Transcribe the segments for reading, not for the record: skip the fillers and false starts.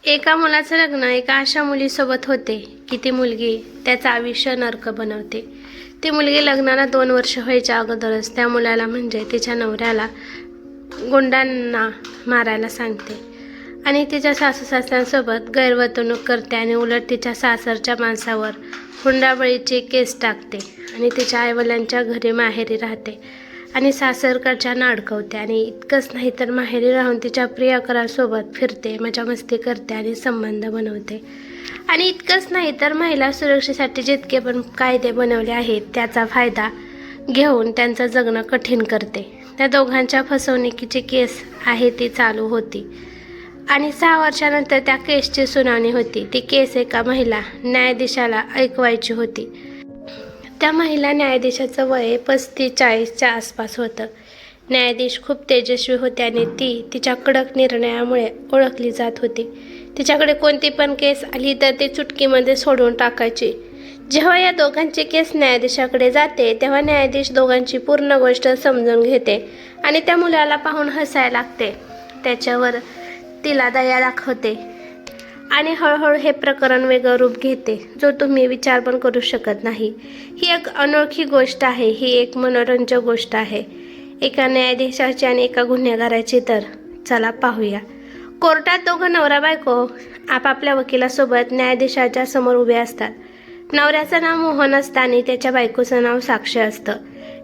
एका मुलाचं लग्न एका अशा मुलीसोबत होते की ती मुलगी त्याचं आयुष्य नरक बनवते। ती मुलगी लग्नाला 2 वर्ष व्हायच्या अगोदरच त्या मुलाला म्हणजे तिच्या नवऱ्याला गुंडांना मारायला सांगते आणि तिच्या सासू सासऱ्यांसोबत गैरवर्तणूक करते आणि उलट तिच्या सासरच्या माणसावर हुंडाबळीची केस टाकते आणि तिच्या आईवडिलांच्या घरी माहेरी राहते आणि सासरकडच्यांना अडकवते। आणि इतकंच नाही तर माहेरी राहून तिच्या प्रियकरासोबत फिरते, मजा मस्ती करते आणि संबंध बनवते। आणि इतकंच नाही तर महिला सुरक्षेसाठी जितके पण कायदे बनवले आहेत त्याचा फायदा घेऊन त्यांचं जगणं कठीण करते। त्या दोघांच्या फसवणुकीची केस आहे ती चालू होती आणि 6 वर्षानंतर त्या केसची सुनावणी होती। ती केस एका महिला न्यायाधीशाला ऐकवायची होती। त्या महिला न्यायाधीशाचं वय 35-40च्या आसपास होतं। न्यायाधीश खूप तेजस्वी होते आणि ती तिच्या कडक निर्णयामुळे ओळखली जात होती। तिच्याकडे कोणती पण केस आली तर ती चुटकीमध्ये सोडवून टाकायची। जेव्हा या दोघांची केस न्यायाधीशाकडे जाते तेव्हा न्यायाधीश दोघांची पूर्ण गोष्ट समजून घेते आणि त्या मुलाला पाहून हसायला लागते, त्याच्यावर तिला दया दाखवते आणि हळूहळू हे प्रकरण वेगळं रूप घेते जो तुम्ही विचार पण करू शकत नाही। ही एक अनोळखी गोष्ट आहे, ही एक मनोरंजक गोष्ट आहे एका न्यायाधीशाची आणि एका गुन्हेगाराची। तर चला पाहूया। कोर्टात दोघं नवरा बायको आपापल्या वकिलासोबत न्यायाधीशाच्या समोर उभे असतात। नवऱ्याचं नाव मोहन असतं आणि त्याच्या बायकोचं नाव साक्षी असतं।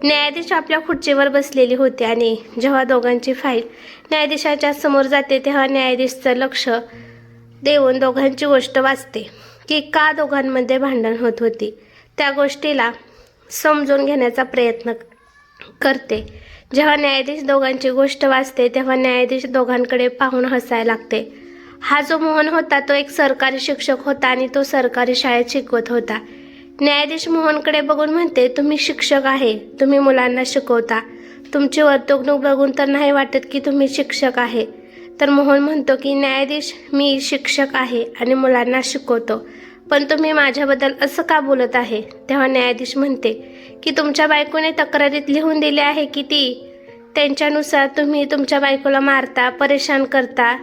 न्यायाधीश आपल्या खुर्चीवर बसलेली होती आणि जेव्हा दोघांची फाईल न्यायाधीशाच्या समोर जाते तेव्हा न्यायाधीशचं लक्ष देऊन दोघांची गोष्ट वाचते की का दोघांमध्ये भांडण होत होती। त्या गोष्टीला समजून घेण्याचा प्रयत्न करते। जेव्हा न्यायाधीश दोघांची गोष्ट वाचते तेव्हा न्यायाधीश दोघांकडे पाहून हसायला लागते। हा जो मोहन होता तो एक सरकारी शिक्षक होता आणि तो सरकारी शाळेत शिकवत होता। न्यायाधीश मोहनकडे बघून म्हणते, तुम्ही शिक्षक आहे, तुम्ही मुलांना शिकवता, तुमची वर्तणूक बघून तर नाही वाटत की तुम्ही शिक्षक आहे। तर मोहन म्हणतो की न्यायाधीश, मी शिक्षक आहे आणि मुलांना शिकवतो, पण तुम्ही माझ्याबद्दल असं का बोलत आहे? तेव्हा न्यायाधीश म्हणते की तुमच्या बायकोने तक्रारीत लिहून दिले आहे की त्यांच्यानुसार तुम्ही तुमच्या बायकोला मारता, परेशान करता,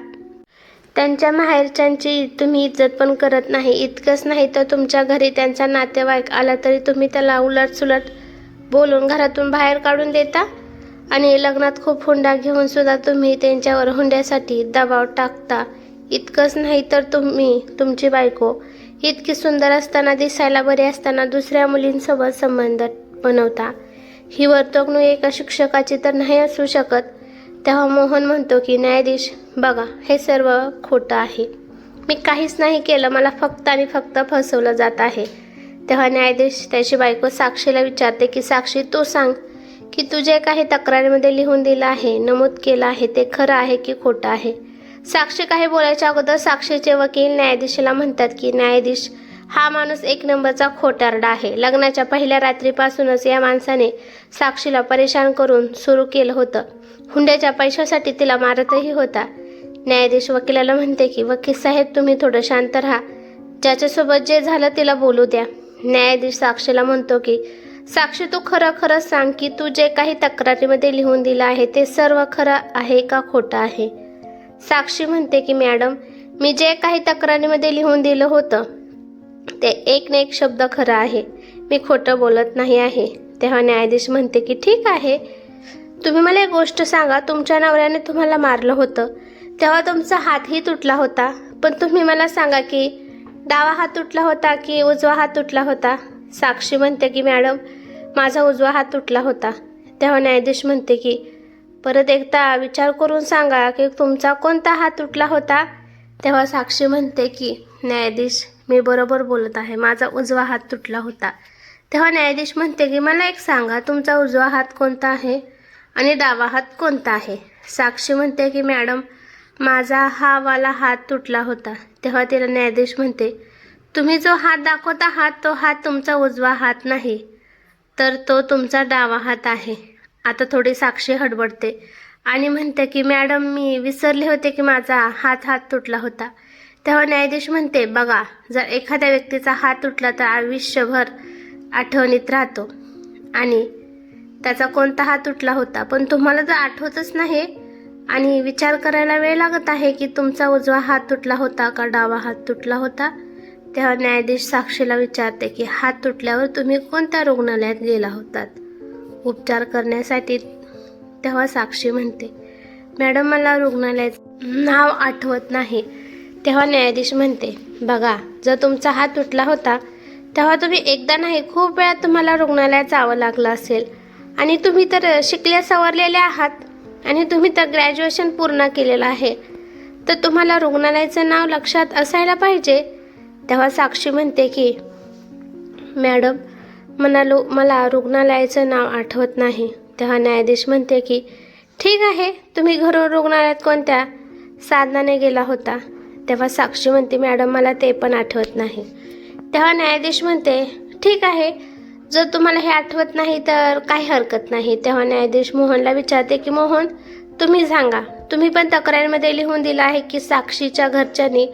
त्यांच्या माहेरच्यांची तुम्ही इज्जत पण करत नाही। इतकंच नाही तर तुमच्या घरी त्यांचा नातेवाईक आला तरी तुम्ही त्याला उलटसुलट बोलून घरातून बाहेर काढून देता आणि लग्नात खूप हुंडा घेऊन सुद्धा तुम्ही त्यांच्यावर हुंड्यासाठी दबाव टाकता। इतकंच नाही तर तुम्ही तुमची बायको इतकी सुंदर असताना, दिसायला बरी असताना दुसऱ्या मुलींसोबत संबंध बनवता। ही वर्तणूक एका शिक्षकाची तर नाही असू शकत। तेव्हा मोहन म्हणतो की न्यायाधीश, बघा हे सर्व खोटं आहे, मी काहीच नाही केलं, मला फक्त आणि फक्त फसवलं जात आहे। तेव्हा न्यायाधीश त्याची बायको साक्षीला विचारते की साक्षी, तू सांग की तू जे काही तक्रारीमध्ये लिहून दिलं आहे, नमूद केलं आहे, ते खरं आहे की खोटं आहे? साक्षी काही बोलायच्या अगोदर साक्षीचे वकील न्यायाधीशाला म्हणतात की न्यायाधीश, हा माणूस 1 नंबरचा खोटारडा आहे। लग्नाच्या पहिल्या रात्रीपासूनच या माणसाने साक्षीला परेशान करून सुरू केलं होतं। हुंड्याच्या पैशासाठी तिला मारतही होता। न्यायाधीश वकिलाला म्हणते की वकील साहेब, तुम्ही थोडं शांत राहा, ज्याच्यासोबत जे झालं तिला बोलू द्या। न्यायाधीश साक्षीला म्हणतो की साक्षी, तू खरं सांग की तू जे काही तक्रारीमध्ये लिहून दिलं आहे ते सर्व खरं आहे का खोटं आहे? साक्षी म्हणते की मॅडम, मी जे काही तक्रारीमध्ये लिहून दिलं होतं ते एक ना एक शब्द खरं आहे, मी खोटं बोलत नाही आहे। तेव्हा न्यायाधीश म्हणते की ठीक आहे, तुम्ही मला एक गोष्ट सांगा, तुमच्या नवऱ्याने तुम्हाला मारलं होतं तेव्हा तुमचा हातही तुटला होता, पण तुम्ही मला सांगा की डावा हात तुटला होता की उजवा हात तुटला होता? साक्षी म्हणते की मॅडम, माझा उजवा हात तुटला होता। तेव्हा न्यायाधीश म्हणते की परत एकदा विचार करून सांगा की तुमचा कोणता हात तुटला होता? तेव्हा साक्षी म्हणते की न्यायाधीश, मी बरोबर बोलत आहे, माझा उजवा हात तुटला होता। तेव्हा न्यायाधीश म्हणते की मला एक सांगा, तुमचा उजवा हात कोणता आहे आणि डावा हात कोणता आहे? साक्षी म्हणते की मॅडम, माझा हा वाला हात तुटला होता। तेव्हा तिला न्यायाधीश म्हणते, तुम्ही जो हात दाखवता आहात तो हात तुमचा उजवा हात नाही, तर तो तुमचा डावा हात आहे। आता थोडी साक्षी हडबडते आणि म्हणते की मॅडम, मी विसरले होते की माझा हात तुटला होता। तेव्हा न्यायाधीश म्हणते, बघा, जर एखाद्या व्यक्तीचा हात तुटला तर आयुष्यभर आठवणीत राहतो आणि त्याचा कोणता हात तुटला होता, पण तुम्हाला जर आठवतच नाही आणि विचार करायला वेळ लागत आहे की तुमचा उजवा हात तुटला होता का डावा हात तुटला होता. तेव्हा न्यायाधीश साक्षीला विचारते की हात तुटल्यावर तुम्ही कोणत्या रुग्णालयात गेला होतात उपचार करण्यासाठी. तेव्हा साक्षी म्हणते, मॅडम मला रुग्णालयाचं नाव आठवत नाही. तेव्हा न्यायाधीश म्हणते, बघा जर तुमचा हात तुटला होता तेव्हा तुम्ही एकदा नाही खूप वेळा तुम्हाला रुग्णालयात जावं लागलं असेल. आणि तुम्ही तर शिकल्या सवरलेले आहात आणि तुम्ही तर ग्रॅज्युएशन पूर्ण केलेलं आहे, तर तुम्हाला रुग्णालयाचं नाव लक्षात असायला पाहिजे. तेव्हा साक्षी म्हणते की मॅडम मला रुग्णालयाचं नाव आठवत नाही. तेव्हा न्यायाधीश म्हणते की ठीक आहे, तुम्ही घरून रुग्णालयात कोणत्या साधनाने गेला होता. तेव्हा साक्षी म्हणते, मॅडम मला ते पण आठवत नाही. तेव्हा न्यायाधीश म्हणते, ठीक आहे, जर तुम्हाला हे आठवत नाही तर काही हरकत नाही. तेव्हा न्यायाधीश मोहनला विचारते की मोहन तुम्ही सांगा, तुम्ही पण तक्रारीमध्ये लिहून दिलं आहे की साक्षीच्या घरच्यांनी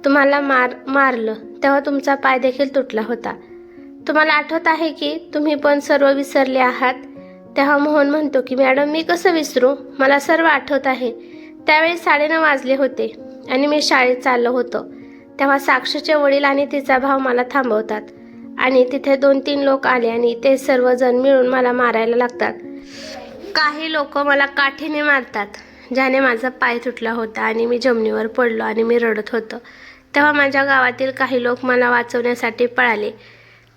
तुम्हाला मारलं तेव्हा तुमचा पाय देखील तुटला होता. तुम्हाला आठवत आहे की तुम्ही पण सर्व विसरले आहात. तेव्हा मोहन म्हणतो की मॅडम मी कसं विसरू, मला सर्व आठवत आहे. त्यावेळी 9:30 वाजले होते आणि मी शाळेत चाललो होतो. तेव्हा साक्षीचे वडील आणि तिचा भाऊ मला थांबवतात आणि तिथे 2-3 लोक आले आणि ते सर्वजण मिळून मला मारायला लागतात. काही लोक मला काठीने मारतात, ज्याने माझा पाय तुटला होता आणि मी जमिनीवर पडलो आणि मी रडत होतो. तेव्हा माझ्या गावातील काही लोक मला वाचवण्यासाठी पळाले.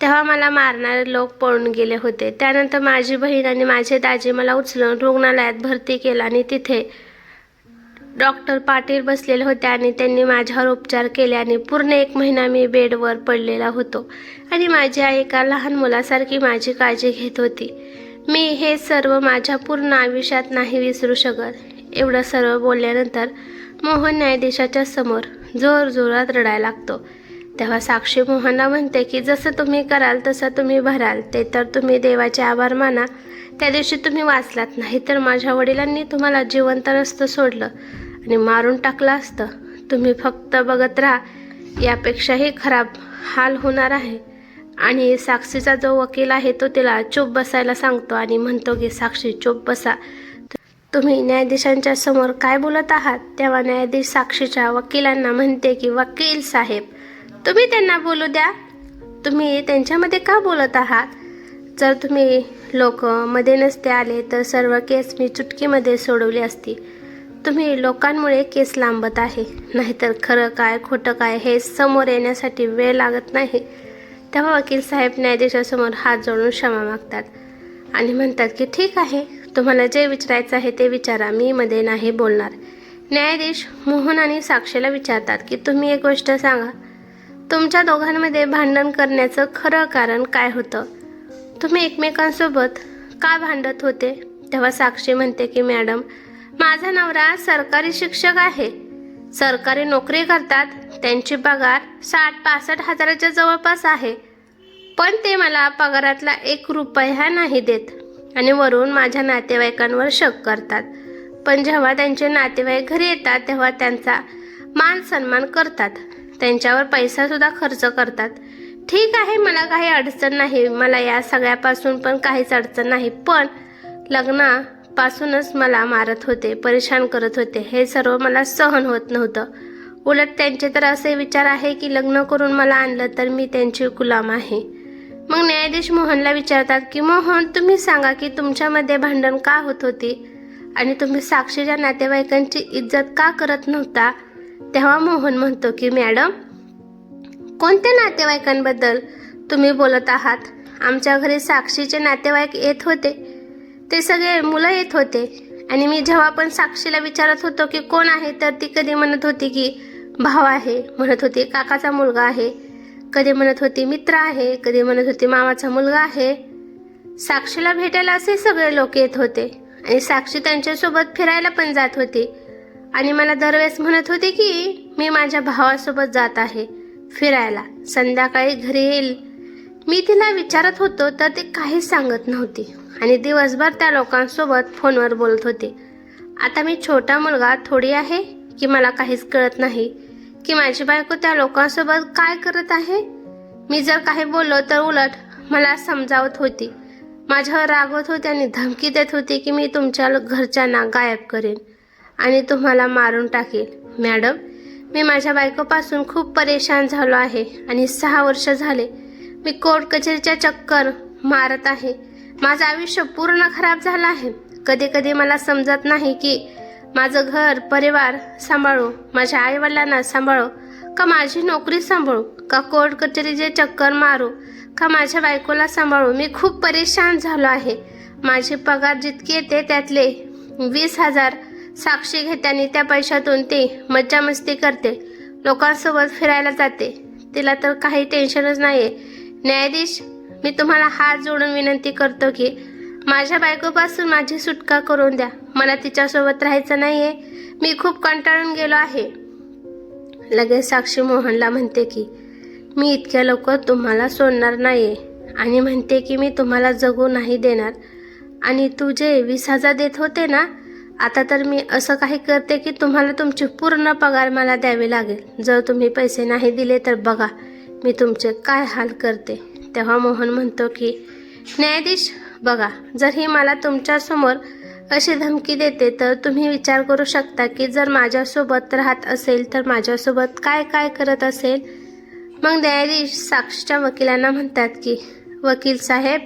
तेव्हा मला मारणारे लोक पळून गेले होते. त्यानंतर माझी बहीण आणि माझे दाजी मला उचलून रुग्णालयात भरती केलं आणि तिथे डॉक्टर पाटील बसलेले होते आणि त्यांनी माझ्यावर उपचार केले आणि पूर्ण 1 महिना मी बेडवर पडलेला होतो आणि माझी आई एका लहान मुलासारखी माझी काळजी घेत होती. मी हे सर्व माझ्या पूर्ण आयुष्यात नाही विसरू शकत. एवढं सर्व बोलल्यानंतर मोहन न्यायाधीशाच्या समोर जोरजोरात रडायला लागतो. तेव्हा साक्षी मोहनला म्हणते की जसं तुम्ही कराल तसं तुम्ही भराल, ते तर तुम्ही देवाचे आभार माना. त्या दिवशी तुम्ही वाचलात, नाही तर माझ्या वडिलांनी तुम्हाला जिवंत नसतं सोडलं आणि मारून टाकलं असतं. तुम्ही फक्त बघत राहा, यापेक्षाही खराब हाल होणार आहे. आणि साक्षीचा जो वकील आहे तो तिला चूप बसायला सांगतो आणि म्हणतो की साक्षी चूप बसा, तुम्ही न्यायाधीशांच्या समोर काय बोलत आहात. तेव्हा न्यायाधीश साक्षीच्या वकिलांना म्हणते की वकील साहेब तुम्ही त्यांना बोलू द्या, तुम्ही त्यांच्यामध्ये का बोलत आहात. जर तुम्ही लोक मध्ये नसते आले तर सर्व केस मी चुटकीमध्ये सोडवली असती. तुम्ही लोकांमुळे केस लांबत आहे, नाहीतर खरं काय खोटं काय हे समोर येण्यासाठी वेळ लागत नाही. तेव्हा वकील साहेब न्यायाधीशासमोर हात जोडून क्षमा मागतात आणि म्हणतात की ठीक आहे, तुम्हाला जे विचारायचं आहे ते विचारा, मी मध्ये नाही बोलणार. न्यायाधीश मोहन आणि साक्षीला विचारतात की तुम्ही एक गोष्ट सांगा, तुमच्या दोघांमध्ये भांडण करण्याचं खरं कारण काय होतं. तुम्ही एकमेकांसोबत का भांडत होते. तेव्हा साक्षी म्हणते की मॅडम माझा नवरा सरकारी शिक्षक आहे, सरकारी नोकरी करतात, त्यांची पगार 60-65 हजाराच्या जवळपास आहे, पण ते मला पगारातला 1 रुपया नाही देत आणि वरून माझ्या नातेवाईकांवर शक करतात. पण जेव्हा त्यांचे नातेवाईक घरी येतात तेव्हा त्यांचा मान सन्मान करतात, त्यांच्यावर पैसासुद्धा खर्च करतात. ठीक आहे, मला काही अडचण नाही, मला या सगळ्यापासून पण काहीच अडचण नाही, पण लग्नापासूनच मला मारत होते, परेशान करत होते, हे सर्व मला सहन होत नव्हतं. उलट त्यांचे तर असे विचार आहे की लग्न करून मला आणलं तर मी त्यांची गुलाम आहे. मग न्यायाधीश मोहनला विचारतात की मोहन तुम्ही सांगा की तुमच्यामध्ये भांडण का होत होती आणि तुम्ही साक्षीच्या नातेवाईकांची इज्जत का करत नव्हता. तेव्हा मोहन म्हणतो की मॅडम कोणत्या नातेवाईकांबद्दल तुम्ही बोलत आहात. आमच्या घरी साक्षीचे नातेवाईक येत होते, ते सगळे मुलं येत होते आणि मी जेव्हा पण साक्षीला विचारत होतो की कोण आहे तर ती कधी म्हणत होती की भाव आहे, म्हणत होती काकाचा मुलगा आहे, कधी म्हणत होती मित्र आहे, कधी म्हणत होती मामाचा मुलगा आहे. साक्षीला भेटायला असे सगळे लोक येत होते आणि साक्षी त्यांच्यासोबत फिरायला पण जात होती आणि मला दरवेळेस म्हणत होती की मी माझ्या भावासोबत जात आहे फिरायला, संध्याकाळी घरी येईल. मी तिला विचारत होतो तर ती काहीच सांगत नव्हती आणि दिवसभर त्या लोकांसोबत फोनवर बोलत होती. आता मी छोटा मुलगा थोडी आहे की मला काहीच कळत नाही की माझी बायको त्या लोकांसोबत काय करत आहे. मी जर काही बोललो तर उलट मला समजावत होती, माझ्यावर रागवत होती आणि धमकी देत होती की मी तुमच्या घरच्यांना गायब करेन. आणि तुम्हाला मारून टाकेल. मॅडम, मी माझ्या बायकोपासून खूप परेशान झालो आहे आणि 6 वर्ष झाले मी कोर्ट कचेरीच्या चक्कर मारत आहे. माझं आयुष्य पूर्ण खराब झालं आहे. कधी कधी मला समजत नाही की माझं घर परिवार सांभाळू, माझ्या आईवडिलांना सांभाळू, का माझी नोकरी सांभाळू, का कोर्ट कचेरीचे चक्कर मारू, का माझ्या बायकोला सांभाळू. मी खूप परेशान झालो आहे. माझी पगार जितकी येते त्यातले 20,000 साक्षी घेते आणि त्या पैशातून ती मज्जा मस्ती करते, लोकांसोबत फिरायला जाते. तिला तर काही टेन्शनच नाहीये. न्यायाधीश, मी तुम्हाला हात जोडून विनंती करतो की माझ्या बायकोपासून माझी सुटका करून द्या. मला तिच्यासोबत राहायचं नाहीये. मी खूप कंटाळून गेलो आहे. लगेच साक्षी मोहनला म्हणते की मी इतक्या लवकर तुम्हाला सोडणार नाहीये आणि म्हणते की मी तुम्हाला जगू नाही देणार. आणि तू जे 20,000 देत होते ना, आता तर मी असं काही करते की तुम्हाला तुमची पूर्ण पगार मला द्यावी लागेल. जर तुम्ही पैसे नाही दिले तर बघा मी तुमचे काय हाल करते. तेव्हा मोहन म्हणतो की न्यायाधीश बघा, जर ही मला तुमच्यासमोर अशी धमकी देते तर तुम्ही विचार करू शकता की जर माझ्यासोबत राहत असेल तर माझ्यासोबत काय काय करत असेल. मग न्यायाधीश साक्षीच्या वकिलांना म्हणतात की वकील साहेब,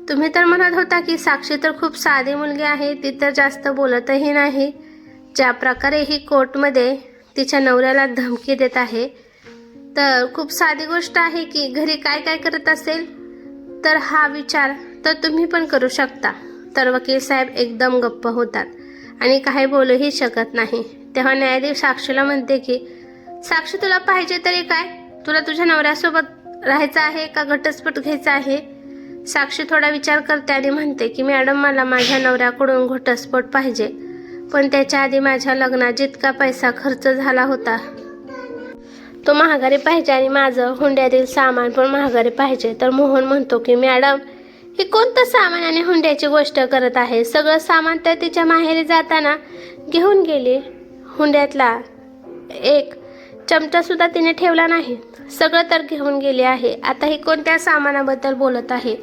तुम्ही तर म्हणत होता की साक्षी तर खूप साधी मुलगी आहे, ती तर जास्त बोलतही नाही. ज्या प्रकारे ही कोर्टमध्ये तिच्या नवऱ्याला धमकी देत आहे तर खूप साधी गोष्ट आहे की घरी काय काय करत असेल. तर हा विचार तर तुम्ही पण करू शकता. तर वकील साहेब एकदम गप्प होतात आणि काही बोलूही शकत नाही. तेव्हा न्यायाधीश साक्षीला म्हणते की साक्षी, तुला पाहिजे तरी काय? तुला तुझ्या नवऱ्यासोबत राहायचं आहे का घटस्फोट घ्यायचा आहे? साक्षी थोडा विचार करते आणि म्हणते की मॅडम, मला माझ्या नवऱ्याकडून घटस्फोट पाहिजे, पण त्याच्या आधी माझ्या लग्नात जितका पैसा खर्च झाला होता तो महागारी पाहिजे आणि माझं हुंड्यातील सामान पण महागारी पाहिजे. तर मोहन म्हणतो की मॅडम, हे कोणतं सामान आणि हुंड्याची गोष्ट करत आहे? सगळं सामान तर तिच्या माहेरी जाताना घेऊन गेली. हुंड्यातला एक चमचा सुद्धा तिने ठेवला नाही. सगळं तर घेऊन गेले आहे. आता ही कोणत्या सामानाबद्दल बोलत आहे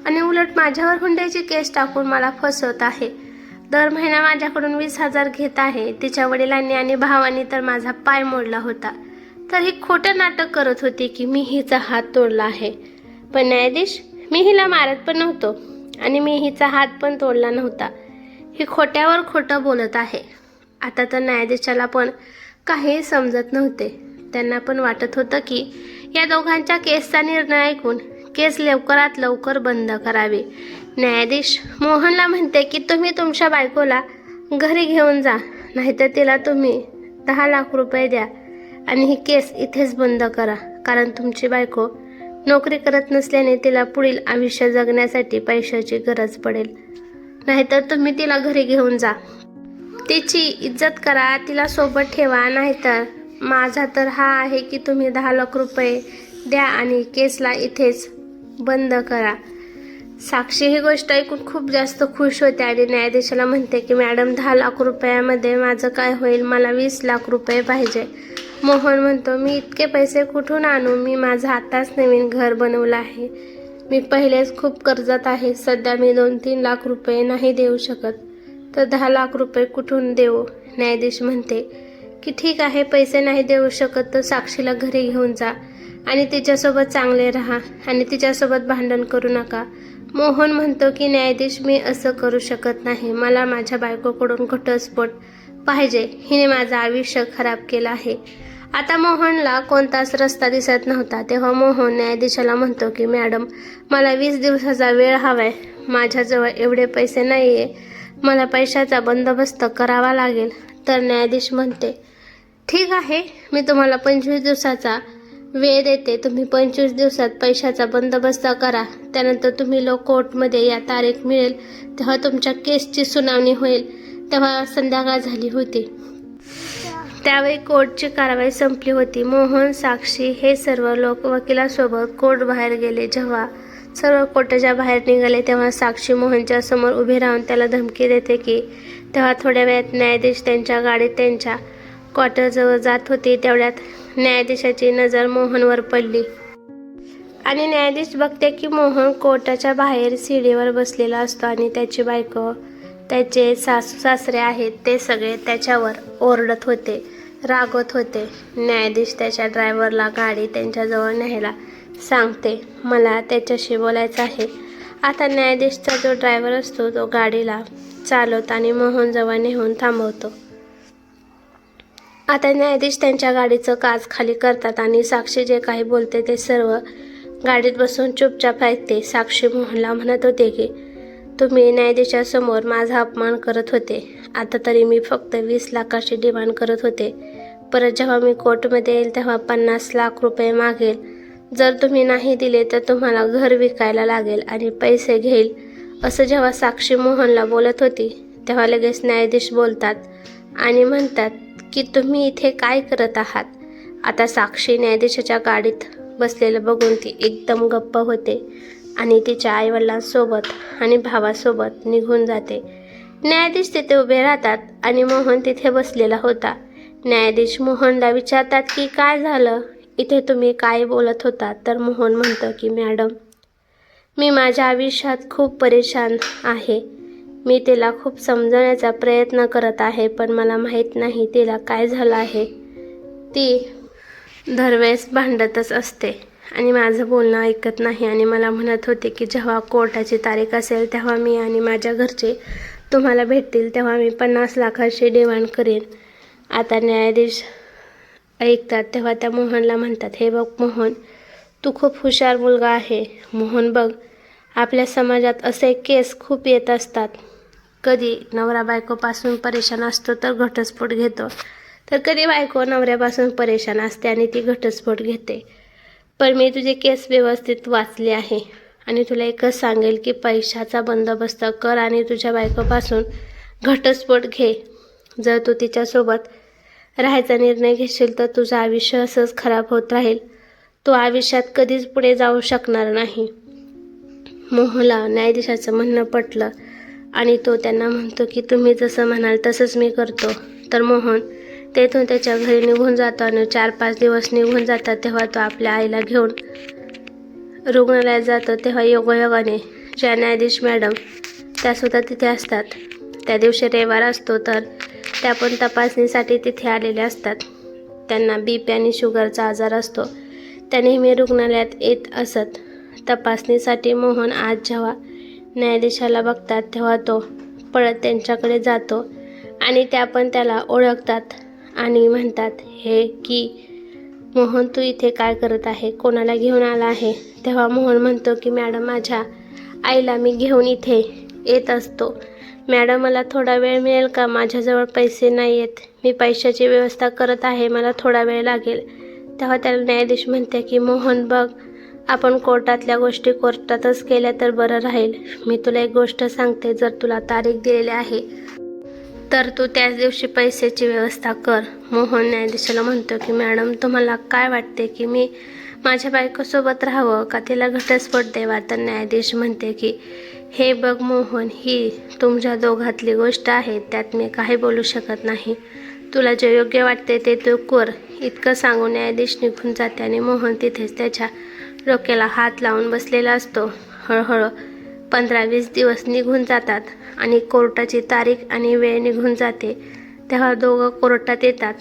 आणि उलट माझ्यावर हुंड्याची केस टाकून मला फसवत आहे. दर महिना माझ्याकडून 20,000 घेत आहे. तिच्या वडिलांनी आणि भावांनी तर माझा पाय मोडला होता. तर ही खोटं नाटक करत होती की मी हिचा हात तोडला आहे. पण न्यायाधीश, मी हिला मारत पण नव्हतो आणि मी हिचा हात पण तोडला नव्हता. ही खोट्यावर खोटं बोलत आहे. आता तर न्यायाधीशाला पण काही समजत नव्हते. त्यांना पण वाटत होतं की या दोघांच्या केसचा निर्णय ऐकून केस लवकरात लवकर बंद करावी. न्यायाधीश मोहनला म्हणते की तुम्ही तुमच्या बायकोला घरी घेऊन जा, नाहीतर तिला तुम्ही 10 लाख रुपये द्या आणि ही केस इथेच बंद करा. कारण तुमची बायको नोकरी करत नसल्याने तिला पुढील आयुष्य जगण्यासाठी पैशाची गरज पडेल. नाहीतर तुम्ही तिला घरी घेऊन जा, तिची इज्जत करा, तिला सोबत ठेवा. नाहीतर माझा तर हा आहे की तुम्ही 10 लाख रुपये द्या आणि केसला इथेच बंद करा. साक्षी ही गोष्ट ऐकून खूप जास्त खुश होते आणि न्यायाधीशाला म्हणते की मॅडम, 10 लाख रुपयामध्ये माझं काय होईल? मला 20 लाख रुपये पाहिजे. मोहन म्हणतो मी इतके पैसे कुठून आणू? मी माझं आताच नवीन घर बनवलं आहे. मी पहिलेच खूप कर्जात आहे. सध्या मी 2-3 लाख रुपये नाही देऊ शकत, तर 10 लाख रुपये कुठून देऊ? न्यायाधीश म्हणते की ठीक आहे, पैसे नाही देऊ शकत तर साक्षीला घरी घेऊन जा आणि तिच्यासोबत चांगले राहा आणि तिच्यासोबत भांडण करू नका. मोहन म्हणतो की न्यायाधीश, मी असं करू शकत नाही. मला माझ्या बायकोकडून घटस्फोट पाहिजे. हिने माझं आयुष्य खराब केलं आहे. आता मोहनला कोणताच रस्ता दिसत नव्हता. तेव्हा मोहन न्यायाधीशाला म्हणतो की मॅडम, मला 20 दिवसाचा वेळ हवाय. माझ्याजवळ एवढे पैसे नाही आहे. मला पैशाचा बंदोबस्त करावा लागेल. तर न्यायाधीश म्हणते ठीक आहे, मी तुम्हाला 25 दिवसाचा वेळ देते. तुम्ही 25 दिवसात पैशाचा बंदोबस्त करा. त्यानंतर तुम्ही कोर्टमध्ये या तारीख मिळेल तेव्हा तुमच्या केसची सुनावणी होईल. तेव्हा संध्याकाळ झाली होती. त्यावेळी कोर्टची कारवाई संपली होती. मोहन, साक्षी हे सर्व लोक वकिलासोबत कोर्ट बाहेर गेले. जेव्हा सर्व कोर्टाच्या बाहेर निघाले तेव्हा साक्षी मोहनच्या समोर उभी राहून त्याला धमकी देते की तेव्हा थोड्या वेळात न्यायाधीश त्यांच्या गाडीत त्यांच्या क्वार्टरजवळ जात होती. तेवढ्यात न्यायाधीशाची नजर मोहनवर पडली आणि न्यायाधीश बघते की मोहन कोर्टाच्या बाहेर सीडीवर बसलेला असतो आणि त्याची बायको त्याचे सासू सासरे आहेत ते सगळे त्याच्यावर ओरडत होते, रागवत होते. न्यायाधीश त्याच्या ड्रायव्हरला गाडी त्यांच्याजवळ न्यायला सांगते. मला त्याच्याशी बोलायचं आहे. आता न्यायाधीशचा जो ड्रायव्हर असतो तो गाडीला चालवतो आणि मोहनजवळ नेऊन थांबवतो. आता न्यायाधीश त्यांच्या गाडीचं काच खाली करतात आणि साक्षी जे काही बोलते ते सर्व गाडीत बसून चुपचाप ऐकते. साक्षी मोहनला म्हणत होते की तुम्ही न्यायाधीशासमोर माझा अपमान करत होते. आता तरी मी फक्त 20 लाखाची डिमांड करत होते. परत जेव्हा मी कोर्टमध्ये येईल तेव्हा 50 लाख रुपये मागेल. जर तुम्ही नाही दिले तर तुम्हाला घर विकायला लागेल आणि पैसे घेईल. असं जेव्हा साक्षी मोहनला बोलत होती तेव्हा लगेच न्यायाधीश बोलतात आणि म्हणतात की तुम्ही इथे काय करत आहात. आता साक्षी न्यायाधीशाच्या गाडीत बसलेलं बघून ती एकदम गप्प होते आणि तिच्या आईवडिलांसोबत आणि भावासोबत निघून जाते. न्यायाधीश तिथे उभे राहतात आणि मोहन तिथे बसलेला होता. न्यायाधीश मोहनला विचारतात की काय झालं, इथे तुम्ही काय बोलत होता. तर मोहन म्हणतं की मॅडम, मी माझ्या आयुष्यात खूप परेशान आहे. मी तिला खूप समजवण्याचा प्रयत्न करत आहे पण मला माहीत नाही तिला काय झालं आहे. ती दरवेळेस भांडतच असते आणि माझं बोलणं ऐकत नाही आणि मला म्हणत होते की जेव्हा कोर्टाची तारीख असेल तेव्हा मी आणि माझ्या घरचे तुम्हाला भेटतील तेव्हा मी 50 लाखाची डिमांड करेन. आता न्यायाधीश ऐकतात तेव्हा त्या मोहनला म्हणतात, हे बघ मोहन, तू खूप हुशार मुलगा आहे. मोहन बघ, आपल्या समाजात असे केस खूप येत असतात. कधी नवरा बायकोपासून परेशान असतो तर घटस्फोट घेतो, तर कधी बायको नवऱ्यापासून परेशान असते आणि ती घटस्फोट घेते. पण मी तुझे केस व्यवस्थित वाचले आहे आणि तुला एकच सांगेल की पैशाचा बंदोबस्त कर आणि तुझ्या बायकोपासून घटस्फोट घे. जर तू तिच्यासोबत राहायचा निर्णय घेशील तर तुझं आयुष्य असंच खराब होत राहील. तू आयुष्यात कधीच पुढे जाऊ शकणार नाही. मोहनला न्यायाधीशाचं म्हणणं पटलं आणि तो त्यांना म्हणतो की तुम्ही जसं म्हणाल तसंच मी करतो. तर मोहन तेथून त्याच्या घरी निघून जातो आणि 4-5 दिवस निघून जातात. तेव्हा तो आपल्या आईला घेऊन रुग्णालयात जातो. तेव्हा योगायोगाने ज्या न्यायाधीश मॅडम त्यासुद्धा तिथे असतात. त्या दिवशी रविवार असतो तर त्या पण तपासणीसाठी तिथे आलेल्या असतात. त्यांना BP आणि शुगरचा आजार असतो. त्या नेहमी रुग्णालयात येत असत तपासणीसाठी. मोहन आज जेव्हा न्यायाधीशाला बघतात तेव्हा तो पळत त्यांच्याकडे जातो आणि त्या पण त्याला ओळखतात आणि म्हणतात, हे की मोहन तू इथे काय करत आहे, कोणाला घेऊन आला आहे. तेव्हा मोहन म्हणतो की मॅडम, माझ्या आईला मी घेऊन इथे येत असतो. मॅडम, मला थोडा वेळ मिळेल का, माझ्याजवळ पैसे नाही आहेत, मी पैशाची व्यवस्था करत आहे, मला थोडा वेळ लागेल. तेव्हा त्याला न्यायाधीश म्हणते की मोहन बघ, आपण कोर्टातल्या गोष्टी कोर्टातच केल्या तर बरं राहील. मी तुला एक गोष्ट सांगते, जर तुला तारीख दिलेली आहे तर तू त्याच दिवशी पैशाची व्यवस्था कर. मोहन न्यायाधीशाला म्हणतो की मॅडम, तुम्हाला काय वाटते की मी माझ्या बायकोसोबत राहावं का तिला घटस्फोट द्यावा. तर न्यायाधीश म्हणते की हे बघ मोहन, ही तुमच्या दोघातली गोष्ट आहे, त्यात मी काही बोलू शकत नाही. तुला जे योग्य वाटते ते तू कर. इतकं सांगून न्यायाधीश निघून जाते आणि मोहन तिथेच त्याच्या डोक्याला हात लावून बसलेला असतो. हळूहळू 15-20 दिवस निघून जातात आणि कोर्टाची तारीख आणि वेळ निघून जाते. तेव्हा दोघं कोर्टात येतात.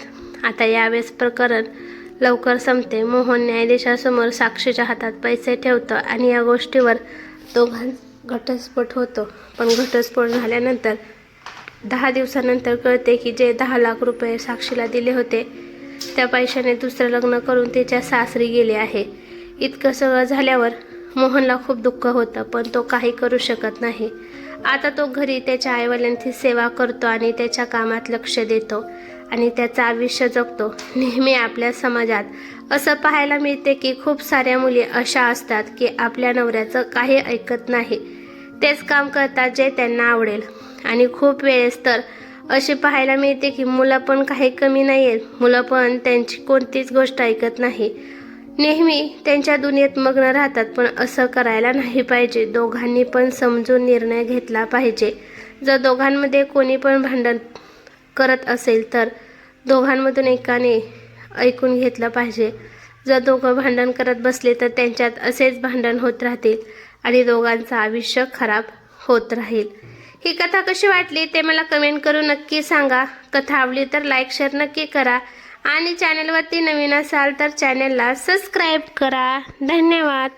आता यावेळेस प्रकरण लवकर संपते. मोहन न्यायाधीशासमोर साक्षीच्या हातात पैसे ठेवतो आणि या गोष्टीवर घटस्फोट होतो. पण घटस्फोट झाल्यानंतर 10 दिवसानंतर कळते की जे 10 लाख रुपये साक्षीला दिले होते त्या पैशाने दुसरं लग्न करून तिच्या सासरी गेले आहे. इतकं सगळं झाल्यावर मोहनला खूप दुःख होतं पण तो काही करू शकत नाही. आता तो घरी त्याच्या आईवडिलांची सेवा करतो आणि त्याच्या कामात लक्ष देतो आणि त्याचं आयुष्य जगतो. नेहमी आपल्या समाजात असं पाहायला मिळते की खूप साऱ्या मुली अशा असतात की आपल्या नवऱ्याचं काही ऐकत नाही, तेच काम करतात जे त्यांना आवडेल. आणि खूप वेळेस तर असे पाहायला मिळते की मुलं पण काही कमी नाही आहेत, मुलं पण त्यांची कोणतीच गोष्ट ऐकत नाही, नेहमी त्यांच्या दुनियेत मग्न राहतात. पण असं करायला नाही पाहिजे. दोघांनी पण समजून निर्णय घेतला पाहिजे. जर दोघांमध्ये कोणी पण भांडण करत असेल तर दोघांमधून एकाने ऐकून घेतलं पाहिजे. जर दोघं भांडण करत बसले तर त्यांच्यात असेच भांडण होत राहतील आणि दोघांचं आयुष्य खराब होत राहील. ही कथा कशी वाटली ते मला कमेंट करून नक्की सांगा. कथा आवडली तर लाईक शेअर नक्की करा आणि चॅनलवरती नवीन असाल तर चॅनलला सबस्क्राईब करा. धन्यवाद.